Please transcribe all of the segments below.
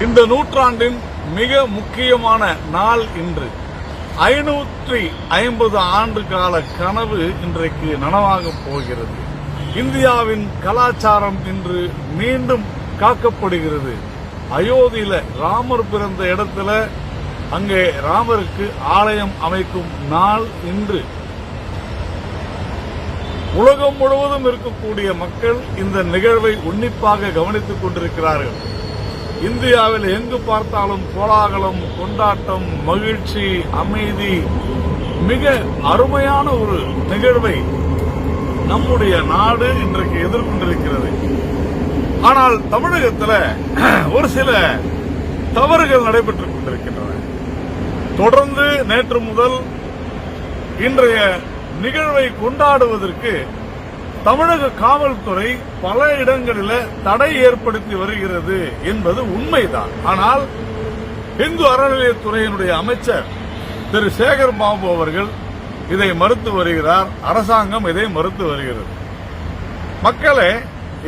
இந்த நூற்றாண்டின் மிக முக்கியமான நாள் இன்று. 550 ஆண்டு கால கனவு இன்றைக்கு நனவாகப் போகிறது. இந்தியாவின் கலாச்சாரம் இன்று மீண்டும் காக்கப்படுகிறது. அயோத்தியில ராமர் பிறந்த இடத்துல அங்கே ராமருக்கு ஆலயம் அமைக்கும் நாள் இன்று. உலகம் முழுவதும் இருக்கக்கூடிய மக்கள் இந்த நிகழ்வை உன்னிப்பாக கவனித்துக் கொண்டிருக்கிறார்கள். இந்தியாவில் எங்கு பார்த்தாலும் கோலாகலம், கொண்டாட்டம், மகிழ்ச்சி, அமைதி, மிக அருமையான ஒரு நிகழ்வை நம்முடைய நாடு இன்றைக்கு எதிர்கொண்டிருக்கிறது. ஆனால் தமிழகத்தில் ஒரு சில தவறுகள் நடைபெற்றுக் கொண்டிருக்கின்றன. தொடர்ந்து நேற்று முதல் இன்றைய நிகழ்வை கொண்டாடுவதற்கு தமிழக காவல்துறை பல இடங்களில் தடை ஏற்படுத்தி வருகிறது என்பது உண்மைதான். ஆனால் இந்து அறநிலையத்துறையினுடைய அமைச்சர் திரு சேகர் பாபு அவர்கள் இதை மறுத்து வருகிறார். அரசாங்கம் இதை மறுத்து வருகிறது. மக்களே,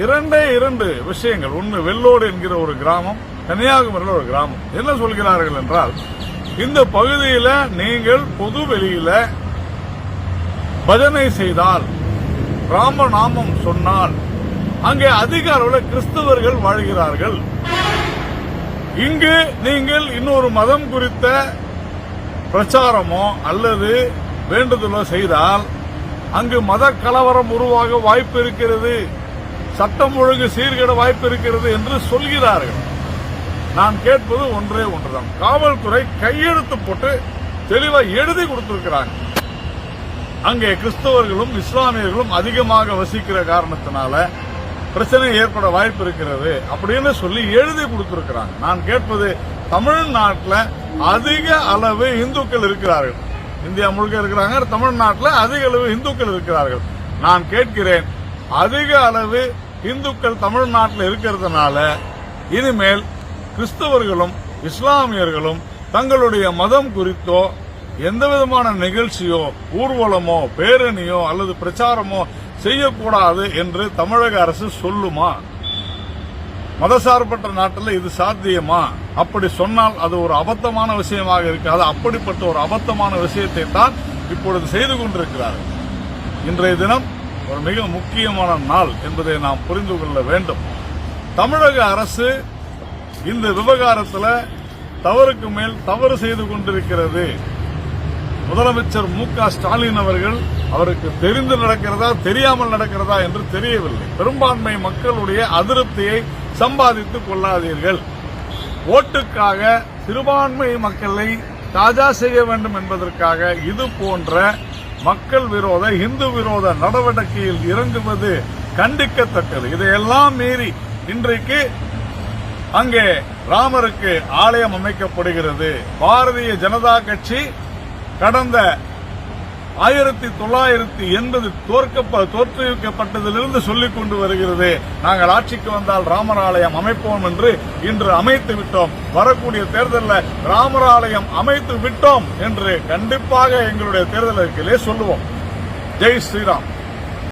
இரண்டு விஷயங்கள். ஒன்று, வெள்ளோடு என்கிற ஒரு கிராமம், கன்னியாகுமரியில் ஒரு கிராமம். என்ன சொல்கிறார்கள் என்றால், இந்த பகுதியில் நீங்கள் பொது வெளியில பஜனை செய்தால், ராமநாமம் சொன்னால், அங்கே அதிக அளவில் கிறிஸ்தவர்கள் வாழ்கிறார்கள். இங்கு நீங்கள் இன்னொரு மதம் குறித்த பிரச்சாரமோ அல்லது வேண்டுதலோ செய்தால் அங்கு மத கலவரம் உருவாக வாய்ப்பு இருக்கிறது, சட்டம் ஒழுங்கு சீர்கேட வாய்ப்பு இருக்கிறது என்று சொல்கிறார்கள். நான் கேட்பது ஒன்றே ஒன்றுதான். காவல்துறை கையெழுத்து போட்டு தெளிவாக எழுதி கொடுத்திருக்கிறாங்க. அங்கே கிறிஸ்தவர்களும் இஸ்லாமியர்களும் அதிகமாக வசிக்கிற காரணத்தினால பிரச்சனை ஏற்பட வாய்ப்பு இருக்கிறது அப்படின்னு சொல்லி எழுதி கொடுத்திருக்கிறாங்க. நான் கேட்பது, தமிழ்நாட்டில் அதிக அளவு இந்துக்கள் இருக்கிறார்கள். இந்தியா முழுக்க இருக்கிறாங்க. தமிழ்நாட்டில் அதிக அளவு இந்துக்கள் இருக்கிறார்கள். நான் கேட்கிறேன், அதிக அளவு இந்துக்கள் தமிழ்நாட்டில் இருக்கிறதுனால இனிமேல் கிறிஸ்தவர்களும் இஸ்லாமியர்களும் தங்களுடைய மதம் குறித்தோ எந்த விதமான நிகழ்ச்சியோ ஊர்வலமோ பேரணியோ அல்லது பிரச்சாரமோ செய்யக்கூடாது என்று தமிழக அரசு சொல்லுமா? மதசார்பற்ற நாட்டில் இது சாத்தியமா? அப்படி சொன்னால் அது ஒரு அபத்தமான விஷயமாக இருக்காது. அப்படிப்பட்ட ஒரு அபத்தமான விஷயத்தை தான் இப்பொழுது செய்து கொண்டிருக்கிறார்கள். இன்றைய தினம் ஒரு மிக முக்கியமான நாள் என்பதை நாம் புரிந்து கொள்ள வேண்டும். தமிழக அரசு இந்த விவகாரத்தில் தவறுக்கு மேல் தவறு செய்து கொண்டிருக்கிறது. முதலமைச்சர் மு.க. ஸ்டாலின் அவர்கள், அவருக்கு தெரிந்து நடக்கிறதா தெரியாமல் நடக்கிறதா என்று தெரியவில்லை. பெரும்பான்மை மக்களுடைய அதிருப்தியை சம்பாதித்துக் கொள்ளாதீர்கள். ஓட்டுக்காக சிறுபான்மை மக்களை தாஜா செய்ய வேண்டும் என்பதற்காக இது போன்ற மக்கள் விரோத இந்து விரோத நடவடிக்கையில் இறங்குவது கண்டிக்கத்தக்கது. இதையெல்லாம் மீறி இன்றைக்கு அங்கே ராமருக்கு ஆலயம் அமைக்கப்படுகிறது. பாரதிய ஜனதா கட்சி கடந்த 1980 தோற்றுவிக்கப்பட்டதிலிருந்து சொல்லிக் கொண்டு வருகிறது, நாங்கள் ஆட்சிக்கு வந்தால் ராமர் ஆலயம் அமைப்போம் என்று. இன்று அமைத்து விட்டோம். வரக்கூடிய தேர்தலில் ராமர் ஆலயம் அமைத்து விட்டோம் என்று கண்டிப்பாக எங்களுடைய தேர்தல் அறிக்கையிலே சொல்லுவோம். ஜெய் ஸ்ரீராம்.